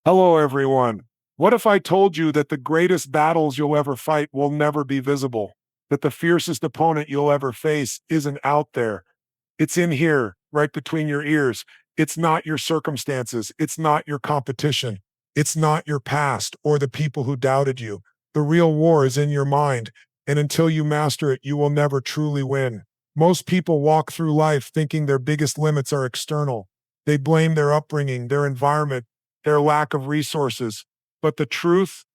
Hello, everyone. What if I told you that the greatest battles you'll ever fight will never be visible? That the fiercest opponent you'll ever face isn't out there? It's in here, right between your ears. It's not your circumstances. It's not your competition. It's not your past or the people who doubted you. The real war is in your mind, and until you master it, you will never truly win. Most people walk through life thinking their biggest limits are external. They blame their upbringing, their environment, their lack of resources. But the truth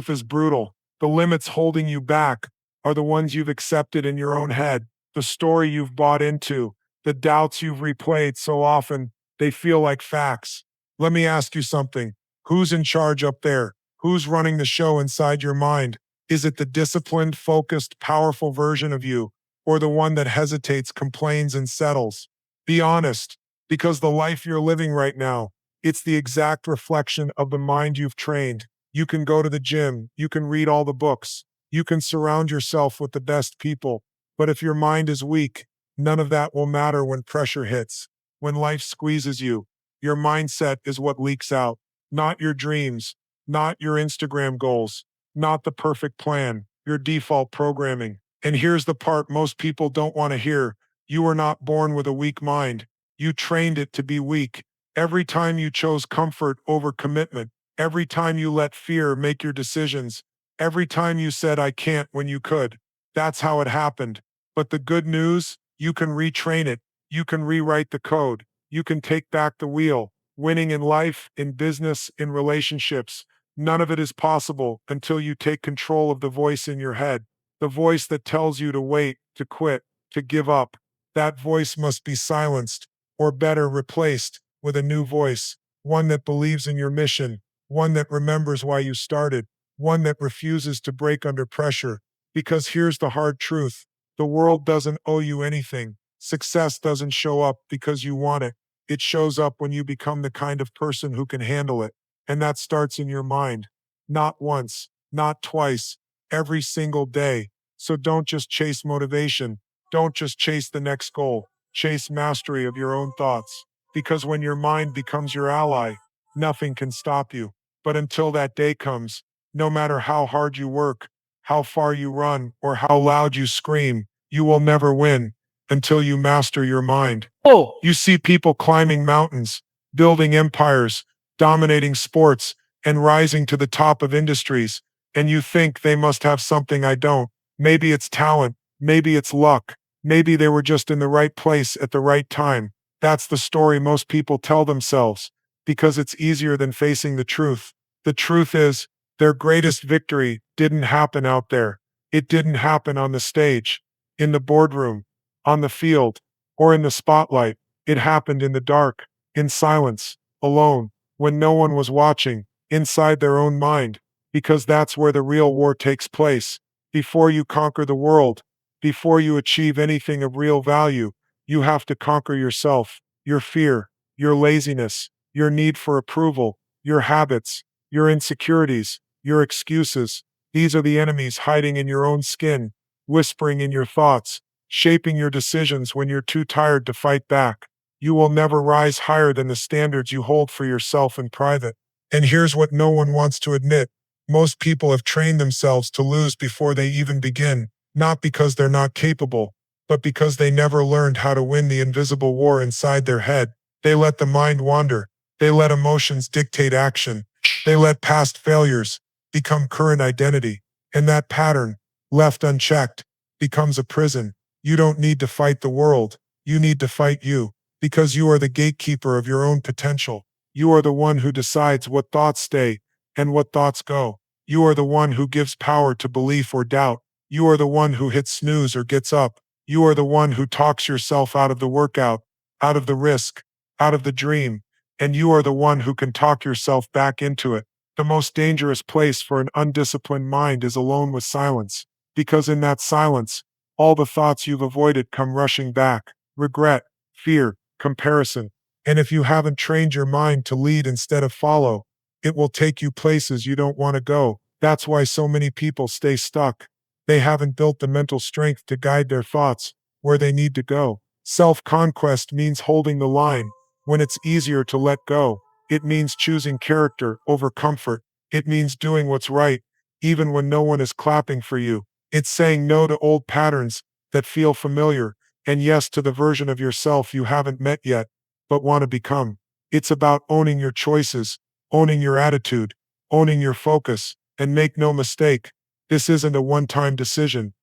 is brutal. The limits holding you back are the ones you've accepted in your own head, the story you've bought into, the doubts you've replayed so often they feel like facts. Let me ask you something. Who's in charge up there? Who's running the show inside your mind? Is it the disciplined, focused, powerful version of you, or the one that hesitates, complains, and settles? Be honest, because the life you're living right now, it's the exact reflection of the mind you've trained. You can go to the gym, you can read all the books, you can surround yourself with the best people, but if your mind is weak, none of that will matter when pressure hits. When life squeezes you, your mindset is what leaks out, not your dreams, not your Instagram goals, not the perfect plan, your default programming. And here's the part most people don't want to hear. You were not born with a weak mind. You trained it to be weak. Every time you chose comfort over commitment, every time you let fear make your decisions, every time you said, I can't when you could. That's how it happened. But the good news, you can retrain it. You can rewrite the code. You can take back the wheel. Winning in life, in business, in relationships. None of it is possible until you take control of the voice in your head, the voice that tells you to wait, to quit, to give up. That voice must be silenced, or better, replaced with a new voice, one that believes in your mission, one that remembers why you started, one that refuses to break under pressure. Because here's the hard truth. The world doesn't owe you anything. Success doesn't show up because you want it. It shows up when you become the kind of person who can handle it. And that starts in your mind. Not once, not twice, every single day. So don't just chase motivation. Don't just chase the next goal. Chase mastery of your own thoughts. Because when your mind becomes your ally, nothing can stop you. But until that day comes, no matter how hard you work, how far you run, or how loud you scream, you will never win until you master your mind. Oh, you see people climbing mountains, building empires, dominating sports, and rising to the top of industries, and you think they must have something I don't. Maybe it's talent, maybe it's luck, maybe they were just in the right place at the right time. That's the story most people tell themselves because it's easier than facing the truth. The truth is, their greatest victory didn't happen out there. It didn't happen on the stage, in the boardroom, on the field, or in the spotlight. It happened in the dark, in silence, alone, when no one was watching, inside their own mind, because that's where the real war takes place. Before you conquer the world, before you achieve anything of real value, you have to conquer yourself, your fear, your laziness, your need for approval, your habits, your insecurities, your excuses. These are the enemies hiding in your own skin, whispering in your thoughts, shaping your decisions when you're too tired to fight back. You will never rise higher than the standards you hold for yourself in private. And here's what no one wants to admit. Most people have trained themselves to lose before they even begin, not because they're not capable, but because they never learned how to win the invisible war inside their head. They let the mind wander. They let emotions dictate action. They let past failures become current identity. And that pattern, left unchecked, becomes a prison. You don't need to fight the world. You need to fight you, because you are the gatekeeper of your own potential. You are the one who decides what thoughts stay and what thoughts go. You are the one who gives power to belief or doubt. You are the one who hits snooze or gets up. You are the one who talks yourself out of the workout, out of the risk, out of the dream, and you are the one who can talk yourself back into it. The most dangerous place for an undisciplined mind is alone with silence, because in that silence, all the thoughts you've avoided come rushing back. Regret, fear, comparison. And if you haven't trained your mind to lead instead of follow, it will take you places you don't want to go. That's why so many people stay stuck. They haven't built the mental strength to guide their thoughts where they need to go. Self-conquest means holding the line when it's easier to let go. It means choosing character over comfort. It means doing what's right, even when no one is clapping for you. It's saying no to old patterns that feel familiar, and yes to the version of yourself you haven't met yet, but want to become. It's about owning your choices, owning your attitude, owning your focus, and make no mistake, this isn't a one-time decision.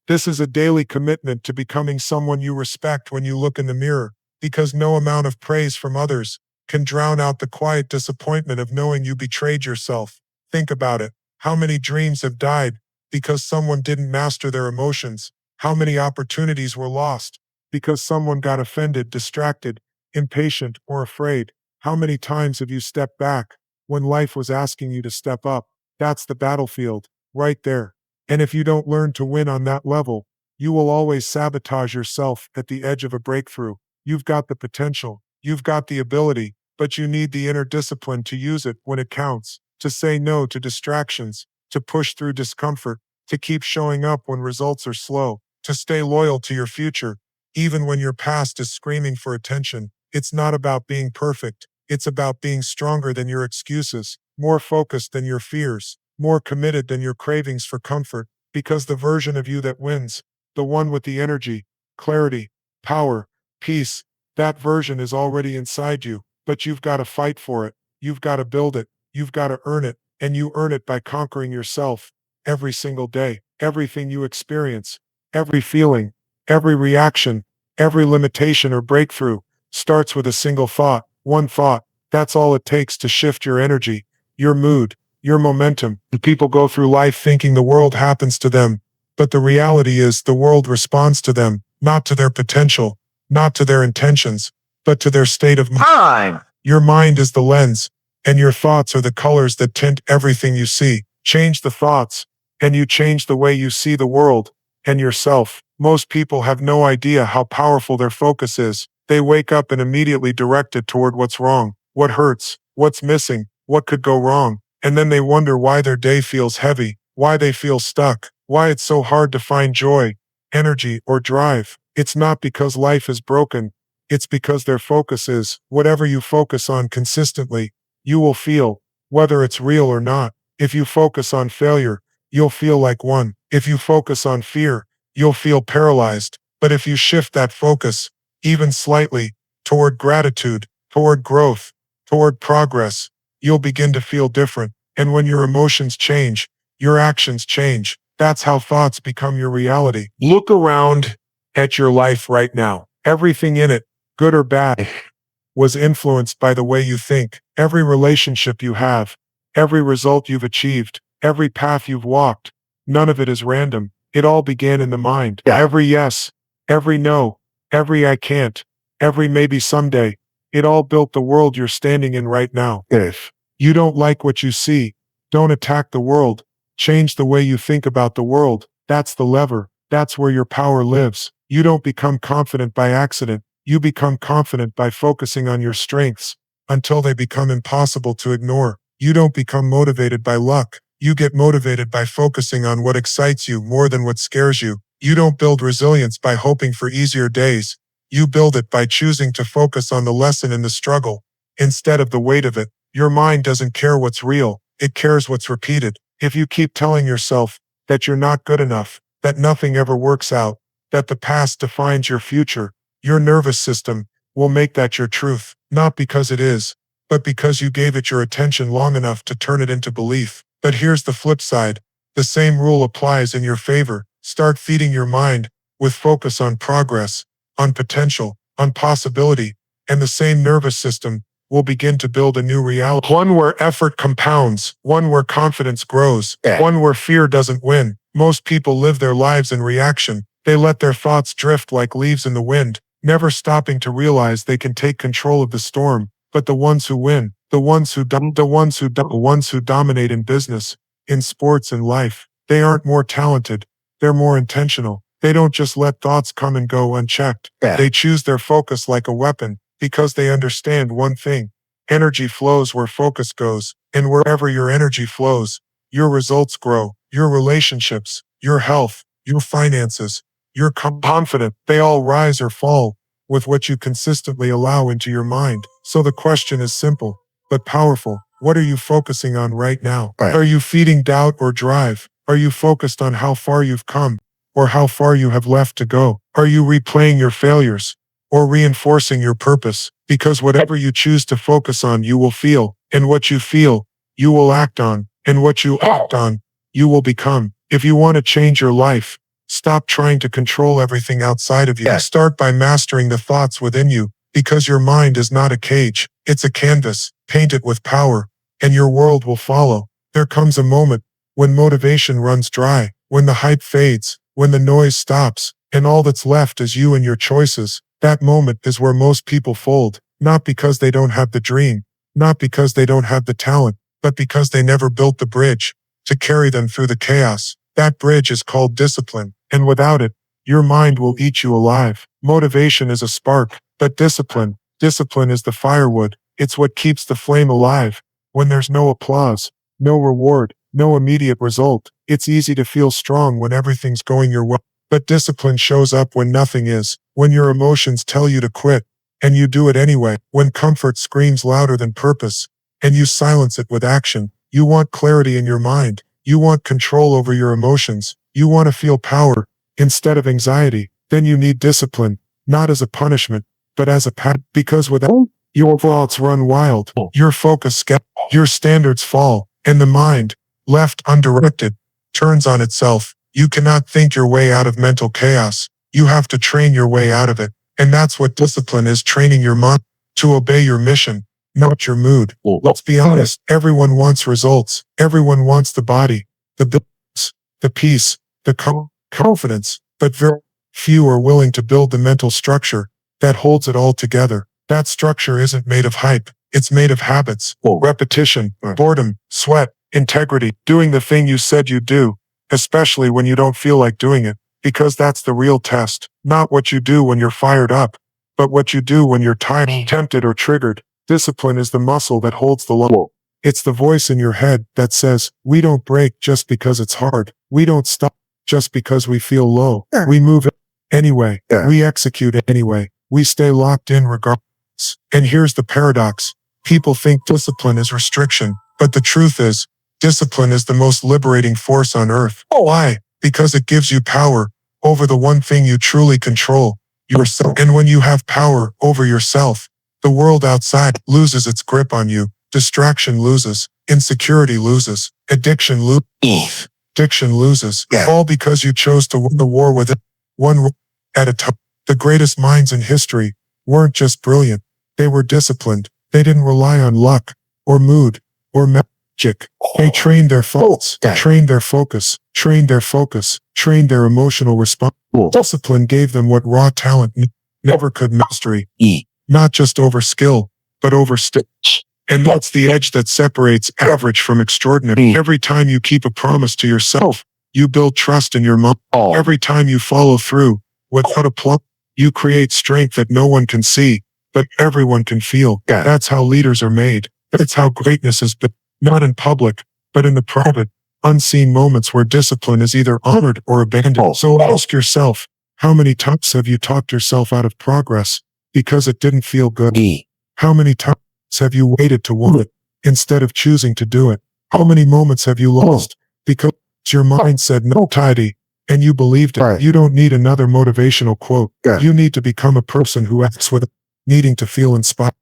This is a daily commitment to becoming someone you respect when you look in the mirror, because no amount of praise from others can drown out the quiet disappointment of knowing you betrayed yourself. Think about it. How many dreams have died because someone didn't master their emotions? How many opportunities were lost because someone got offended, distracted, impatient, or afraid? How many times have you stepped back when life was asking you to step up? That's the battlefield, right there. And if you don't learn to win on that level, you will always sabotage yourself at the edge of a breakthrough. You've got the potential, you've got the ability, but you need the inner discipline to use it when it counts, to say no to distractions, to push through discomfort, to keep showing up when results are slow, to stay loyal to your future, even when your past is screaming for attention. It's not about being perfect. It's about being stronger than your excuses, more focused than your fears, more committed than your cravings for comfort, because the version of you that wins, the one with the energy, clarity, power, peace, that version is already inside you, but you've got to fight for it. You've got to build it. You've got to earn it, and you earn it by conquering yourself every single day. Everything you experience, every feeling, every reaction, every limitation or breakthrough starts with a single thought, one thought. That's all it takes to shift your energy, your mood, your momentum. People go through life thinking the world happens to them, but the reality is the world responds to them, not to their potential, not to their intentions, but to their state of mind. Your mind is the lens, and your thoughts are the colors that tint everything you see. Change the thoughts, and you change the way you see the world and yourself. Most people have no idea how powerful their focus is. They wake up and immediately direct it toward what's wrong, what hurts, what's missing, what could go wrong. And then they wonder why their day feels heavy, why they feel stuck, why it's so hard to find joy, energy, or drive. It's not because life is broken. It's because their focus is. Whatever you focus on consistently, you will feel, whether it's real or not. If you focus on failure, you'll feel like one. If you focus on fear, you'll feel paralyzed. But if you shift that focus, even slightly, toward gratitude, toward growth, toward progress, you'll begin to feel different. And when your emotions change, your actions change. That's how thoughts become your reality. Look around at your life right now. Everything in it, good or bad, was influenced by the way you think. Every relationship you have, every result you've achieved, every path you've walked, none of it is random. It all began in the mind. Every yes, every no, every I can't, every maybe someday, it all built the world you're standing in right now. If you don't like what you see, don't attack the world. Change the way you think about the world. That's the lever. That's where your power lives. You don't become confident by accident. You become confident by focusing on your strengths until they become impossible to ignore. You don't become motivated by luck. You get motivated by focusing on what excites you more than what scares you. You don't build resilience by hoping for easier days. You build it by choosing to focus on the lesson in the struggle instead of the weight of it. Your mind doesn't care what's real. It cares what's repeated. If you keep telling yourself that you're not good enough, that nothing ever works out, that the past defines your future, your nervous system will make that your truth, not because it is, but because you gave it your attention long enough to turn it into belief. But here's the flip side. The same rule applies in your favor. Start feeding your mind with focus on progress, on potential, on possibility, and the same nervous system will begin to build a new reality. One where effort compounds, one where confidence grows, one where fear doesn't win. Most people live their lives in reaction. They let their thoughts drift like leaves in the wind, never stopping to realize they can take control of the storm. But the ones who win, the ones who dominate in business, in sports and life, they aren't more talented. They're more intentional. They don't just let thoughts come and go unchecked. They choose their focus like a weapon because they understand one thing. Energy flows where focus goes, and wherever your energy flows, your results grow, your relationships, your health, your finances, your confidence, they all rise or fall with what you consistently allow into your mind. So the question is simple, but powerful. What are you focusing on right now? Are you feeding doubt or drive? Are you focused on how far you've come or how far you have left to go? Are you replaying your failures or reinforcing your purpose? Because whatever you choose to focus on, you will feel, and what you feel, you will act on, and what you act on, you will become. If you want to change your life, stop trying to control everything outside of you. Start by mastering the thoughts within you, because your mind is not a cage, it's a canvas. Paint it with power, and your world will follow. There comes a moment when motivation runs dry, when the hype fades, when the noise stops, and all that's left is you and your choices. That moment is where most people fold, not because they don't have the dream, not because they don't have the talent, but because they never built the bridge to carry them through the chaos. That bridge is called discipline, and without it, your mind will eat you alive. Motivation is a spark, but discipline is the firewood. It's what keeps the flame alive. When there's no applause, no reward, no immediate result, it's easy to feel strong when everything's going your way. But discipline shows up when nothing is, when your emotions tell you to quit, and you do it anyway, when comfort screams louder than purpose, and you silence it with action. You want clarity in your mind. You want control over your emotions. You want to feel power instead of anxiety. Then you need discipline, not as a punishment, but as a path. Because without your thoughts run wild, your focus scatters, your standards fall, and the mind, left undirected, turns on itself. You cannot think your way out of mental chaos. You have to train your way out of it. And that's what discipline is, training your mind to obey your mission, not your mood. Let's be honest, everyone wants results. Everyone wants the body, the business, the peace, the confidence, but very few are willing to build the mental structure that holds it all together. That structure isn't made of hype. It's made of habits, repetition, boredom, sweat, integrity, doing the thing you said you'd do, especially when you don't feel like doing it, because that's the real test. Not what you do when you're fired up, but what you do when you're tired, tempted, or triggered. Discipline is the muscle that holds the low. It's the voice in your head that says, we don't break just because it's hard. We don't stop just because we feel low. We move anyway. We execute anyway. We stay locked in regardless. And here's the paradox. People think discipline is restriction, but the truth is, discipline is the most liberating force on earth. Why? Because it gives you power over the one thing you truly control, yourself. And when you have power over yourself, the world outside loses its grip on you. Distraction loses. Insecurity loses. Addiction loses. All because you chose to win the war with it, one at a time. The greatest minds in history weren't just brilliant. They were disciplined. They didn't rely on luck or mood or magic. They trained their thoughts, trained their focus, trained their emotional response. Discipline gave them what raw talent never could. Mastery. Not just over skill, but over stage. And that's the edge that separates average from extraordinary. Every time you keep a promise to yourself, you build trust in your mind. Every time you follow through without a plot, you create strength that no one can see, but everyone can feel. That's how leaders are made. That's how greatness is built, not in public, but in the private, unseen moments where discipline is either honored or abandoned. So ask yourself, how many times have you talked yourself out of progress because it didn't feel good? How many times have you waited to want it instead of choosing to do it? How many moments have you lost because your mind said no tidy and you believed it? You don't need another motivational quote. You need to become a person who acts with needing to feel inspired.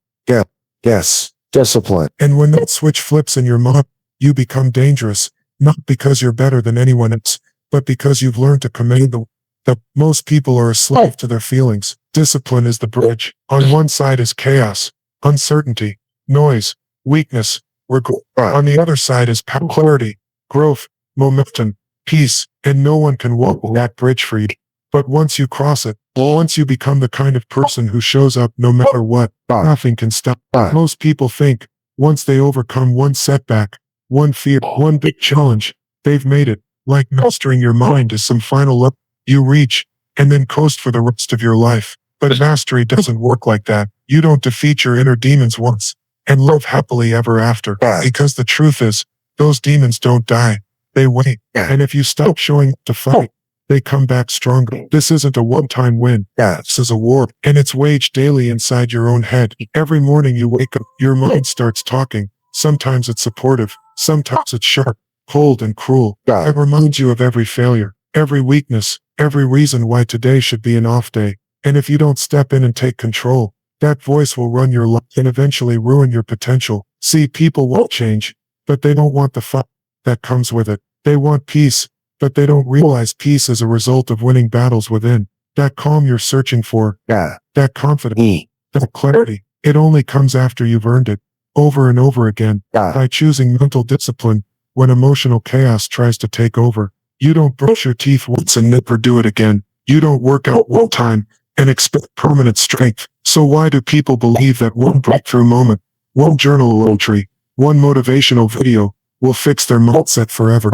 Yes, discipline. And when that switch flips in your mind, you become dangerous, not because you're better than anyone else, but because you've learned to command the most people are a slave to their feelings. Discipline is the bridge. On one side is chaos, uncertainty, noise, weakness, regret. On the other side is clarity, growth, momentum, peace, and no one can walk that bridge for you. But once you cross it, once you become the kind of person who shows up no matter what, nothing can stop. Most people think, once they overcome one setback, one fear, one big challenge, they've made it. Like mastering your mind is some final level you reach, and then coast for the rest of your life. But mastery doesn't work like that. You don't defeat your inner demons once and live happily ever after. Because the truth is, those demons don't die. They wait. And if you stop showing up to fight, they come back stronger. This isn't a one-time win. This is a war, and it's waged daily inside your own head. Every morning you wake up, your mind starts talking. Sometimes it's supportive, sometimes it's sharp, cold, and cruel. It reminds you of every failure, every weakness, every reason why today should be an off day. And if you don't step in and take control, that voice will run your life and eventually ruin your potential. See, people won't change, but they don't want the fight that comes with it. They want peace, but they don't realize peace is a result of winning battles within. That calm you're searching for, that confidence, that clarity, it only comes after you've earned it, over and over again, by choosing mental discipline. When emotional chaos tries to take over, you don't brush your teeth once and never do it again. You don't work out one time and expect permanent strength. So why do people believe that one breakthrough moment, one journal entry, one motivational video will fix their mindset forever?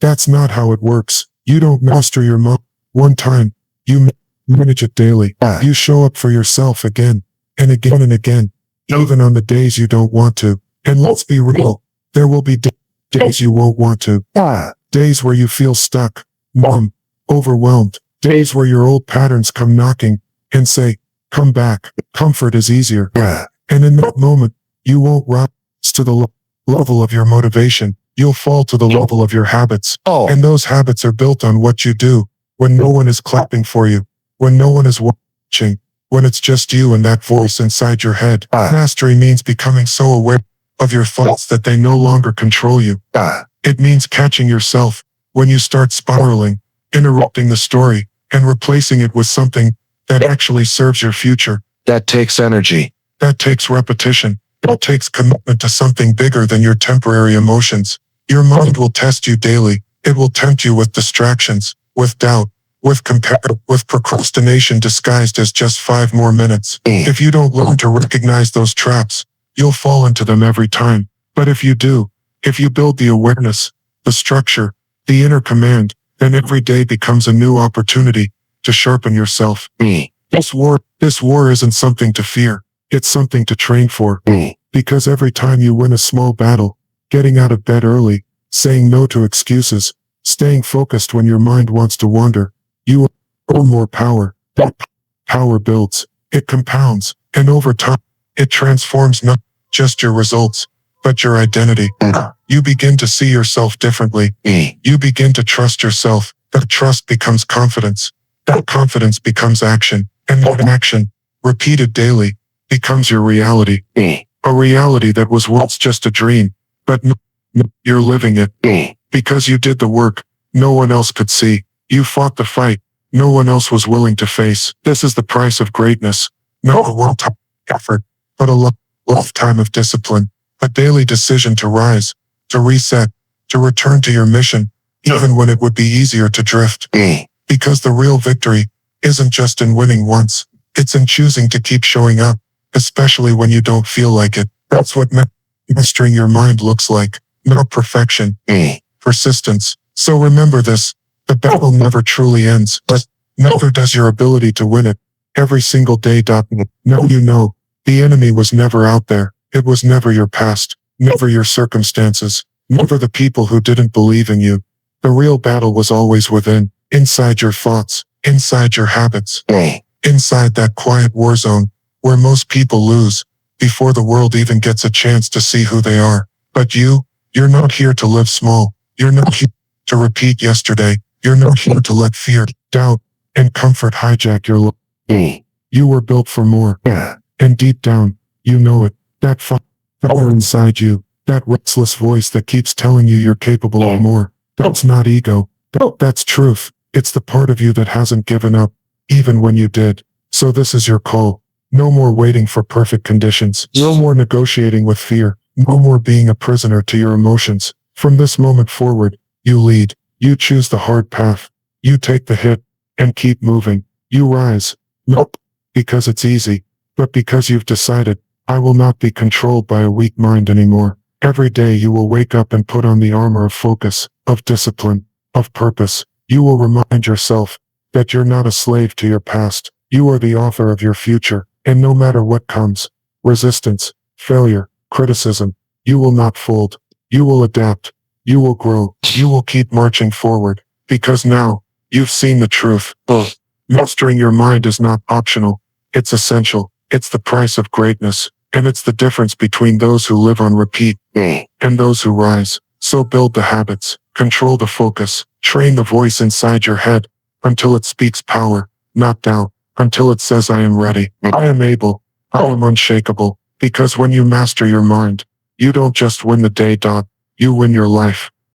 That's not how it works. You don't master your mind one time. You manage it daily. You show up for yourself again and again and again, even on the days you don't want to. And let's be real, there will be days you won't want to. Days where you feel stuck, numb, overwhelmed. Days where your old patterns come knocking and say, come back. Comfort is easier. And in that moment, you won't rise to the level of your motivation. You'll fall to the level of your habits. And those habits are built on what you do when no one is clapping for you, when no one is watching, when it's just you and that voice inside your head. Mastery means becoming so aware of your thoughts that they no longer control you. It means catching yourself when you start spiraling, interrupting the story, and replacing it with something that actually serves your future. That takes energy. That takes repetition. That takes commitment to something bigger than your temporary emotions. Your mind will test you daily. It will tempt you with distractions, with doubt, with procrastination disguised as just 5 more minutes. If you don't learn to recognize those traps, you'll fall into them every time. But if you do, if you build the awareness, the structure, the inner command, then every day becomes a new opportunity to sharpen yourself. This war isn't something to fear. It's something to train for. Because every time you win a small battle, getting out of bed early, saying no to excuses, staying focused when your mind wants to wander, you earn more power. That power builds, it compounds, and over time, it transforms not just your results, but your identity. You begin to see yourself differently. You begin to trust yourself. That trust becomes confidence. That confidence becomes action. And that action, repeated daily, becomes your reality. A reality that was once just a dream, but you're living it. Because you did the work no one else could see. You fought the fight no one else was willing to face. This is the price of greatness. Not a one-time effort, but a lifetime of discipline. A daily decision to rise, to reset, to return to your mission, even when it would be easier to drift. Because the real victory isn't just in winning once, it's in choosing to keep showing up, especially when you don't feel like it. That's what mastering your mind looks like. Not perfection, persistence. So remember this, the battle never truly ends, but neither does your ability to win it. Every single day. Now you know, the enemy was never out there. It was never your past, never your circumstances, never the people who didn't believe in you. The real battle was always within, inside your thoughts, inside your habits, inside that quiet war zone where most people lose before the world even gets a chance to see who they are. But you're not here to live small. You're not here to repeat yesterday. You're not here to let fear, doubt, and comfort hijack your life. You were built for more. And deep down, you know it. That fire inside you, that restless voice that keeps telling you you're capable of more. That's not ego. That's truth. It's the part of you that hasn't given up, even when you did. So this is your call. No more waiting for perfect conditions. No more negotiating with fear. No more being a prisoner to your emotions. From this moment forward, you lead. You choose the hard path. You take the hit and keep moving. You rise. Not because it's easy, but because you've decided, I will not be controlled by a weak mind anymore. Every day you will wake up and put on the armor of focus, of discipline, of purpose. You will remind yourself that you're not a slave to your past. You are the author of your future, and no matter what comes, resistance, failure, criticism, you will not fold. You will adapt. You will grow. You will keep marching forward, because now, You've seen the truth. Mastering your mind is not optional. It's essential. It's the price of greatness. And it's the difference between those who live on repeat and those who rise. So build the habits, control the focus, train the voice inside your head until it speaks power, not doubt, until it says I am ready, I am able, I am unshakable. Because when you master your mind, you don't just win the day, you win your life.